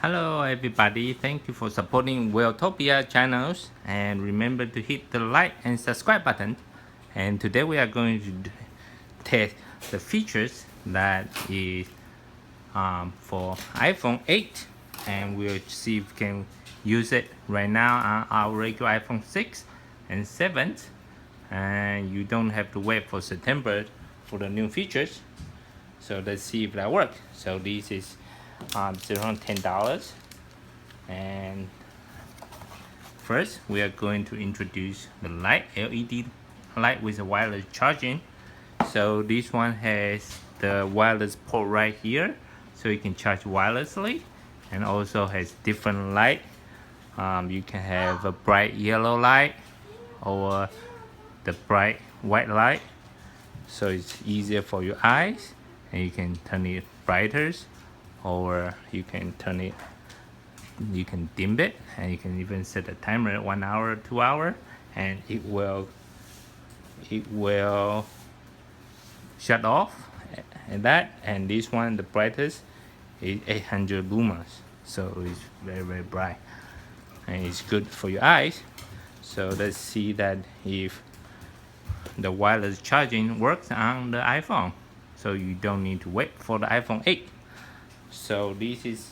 Hello everybody, thank you for supporting Welltopia channels and remember to hit the like and subscribe button. And today we are going to test the features that is for iPhone 8 and we'll see if we can use it right now on our regular iPhone 6 and 7, and you don't have to wait for September for the new features. So let's see if that works. So this is around $10. And first we are going to introduce the light, LED light with a wireless charging. So this one has the wireless port right here, so you can charge wirelessly, and also has different light. You can have a bright yellow light or the bright white light, so it's easier for your eyes, and you can turn it brighter or you can dim it, and you can even set a timer at 1 hour, 2 hour, and it will shut off. And this one, the brightest is 800 lumens, so it's very bright and it's good for your eyes. So let's see that if the wireless charging works on the iPhone, so you don't need to wait for the iPhone 8. So this is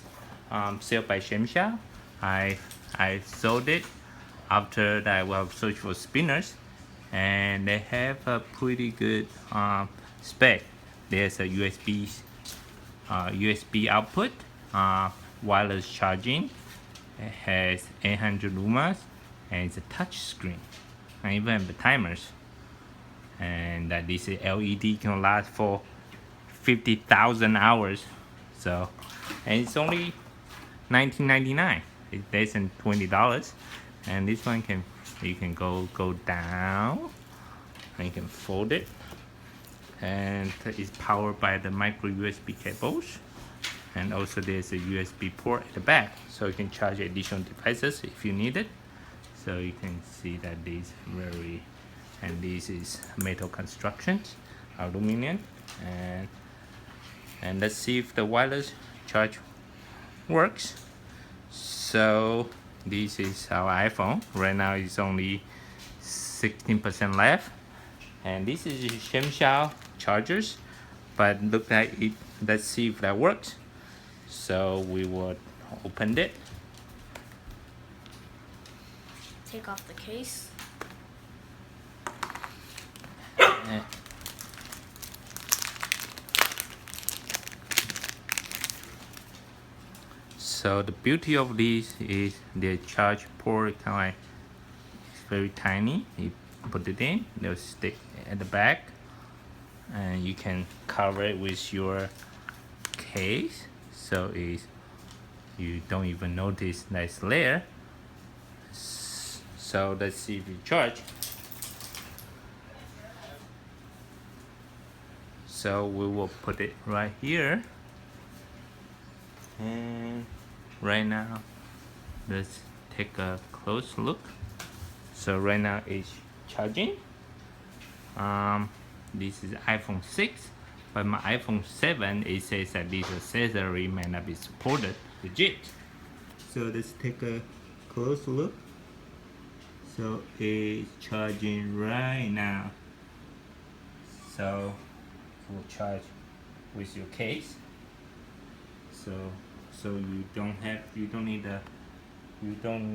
sold by Samshao. I sold it after that. I will search for spinners, and they have a pretty good spec. There's a USB output, wireless charging. It has 800 lumens, and it's a touch screen. I even have the timers, and this LED can last for 50,000 hours. So, and it's only $19.99. It's less than $20. And this one you can go down, and you can fold it, and it's powered by the micro USB cables, and also there's a USB port at the back, so you can charge additional devices if you need it. So you can see that this is metal constructions, aluminum, and let's see if the wireless charge works. So this is our iPhone. Right now it's only 16% left, and this is Samshao chargers, but look like it. Let's see if that works. So we will open it. Take off the case. So the beauty of this is the charge port it's very tiny. You put it in, they'll stick at the back, and you can cover it with your case, so you don't even notice nice layer. So let's see if you charge. So we will put it right here, and right now let's take a close look. So right now it's charging. This is iPhone 6, but my iPhone 7, it says that this accessory may not be supported legit. So let's take a close look. So it's charging right now. So it will charge with your case. So you don't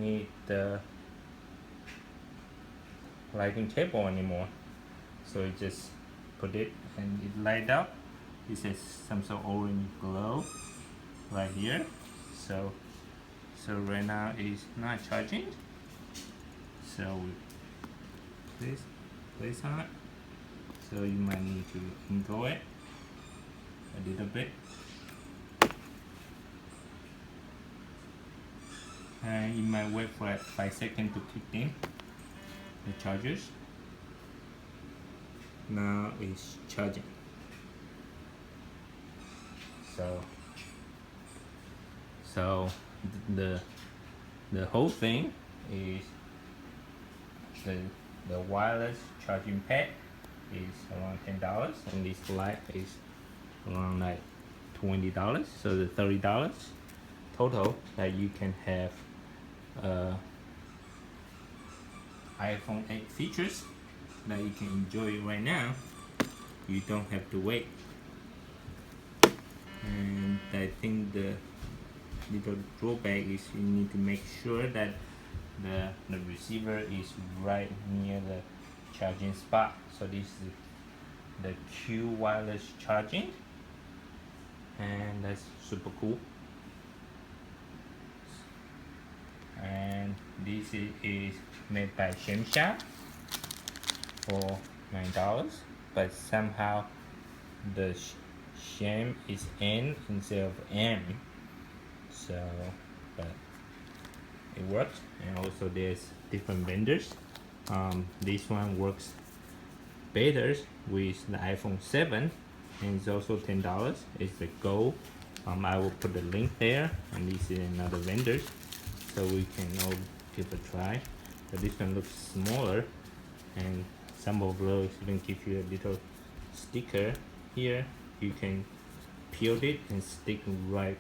need the lighting cable anymore. So you just put it and it light up. It says some sort of orange glow right here. So right now it's not charging. So we place on it. So you might need to angle it a little bit. And you might wait for like 5 seconds to kick in the chargers. Now it's charging. So the whole thing is the wireless charging pad is around $10, and this light is around like $20. So the $30 total that you can have iPhone 8 features that you can enjoy right now. You don't have to wait. And I think the little drawback is you need to make sure that the receiver is right near the charging spot. So this is the Q wireless charging, and that's super cool. And this is made by Samshao for $9, but somehow the sham is N instead of M, so but it works. And also there's different vendors. This one works better with the iPhone 7, and it's also $10. It's the gold. I will put the link there, and this is another vendor, so we can all give a try. But this one looks smaller, and some of those even give you a little sticker here. You can peel it and stick right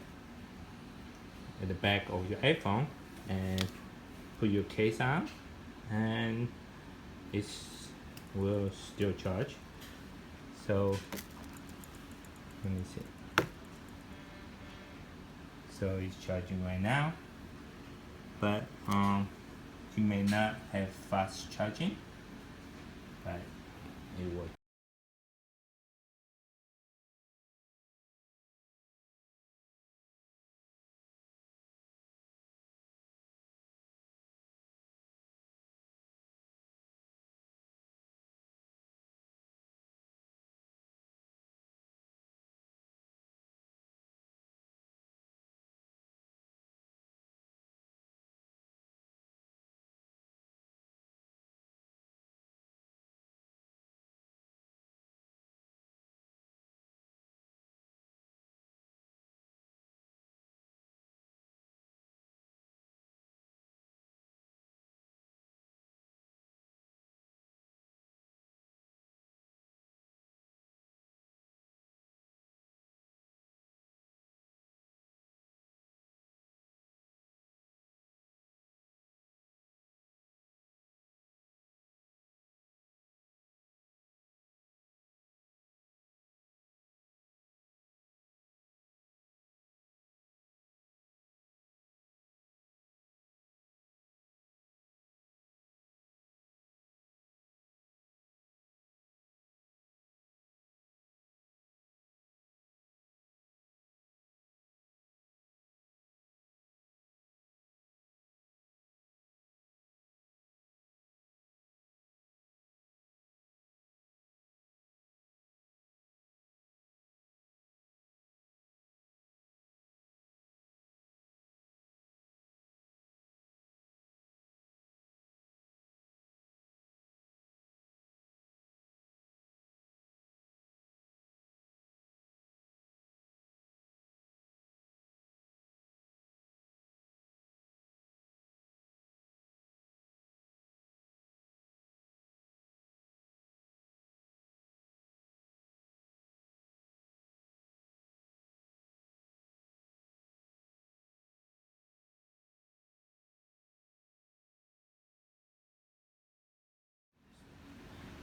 at the back of your iPhone and put your case on, and it will still charge. So let me see. So it's charging right now, but you may not have fast charging, but it works.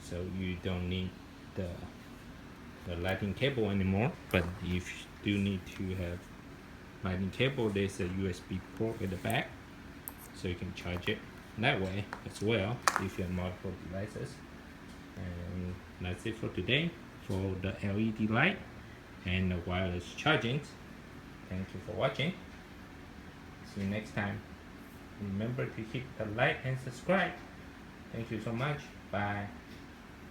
So you don't need the lightning cable anymore, but if you do need to have lightning cable, there's a USB port at the back, so you can charge it that way as well if you have multiple devices. And that's it for today for the LED light and the wireless charging. Thank you for watching. See you next time. Remember to hit the like and subscribe. Thank you so much. Bye.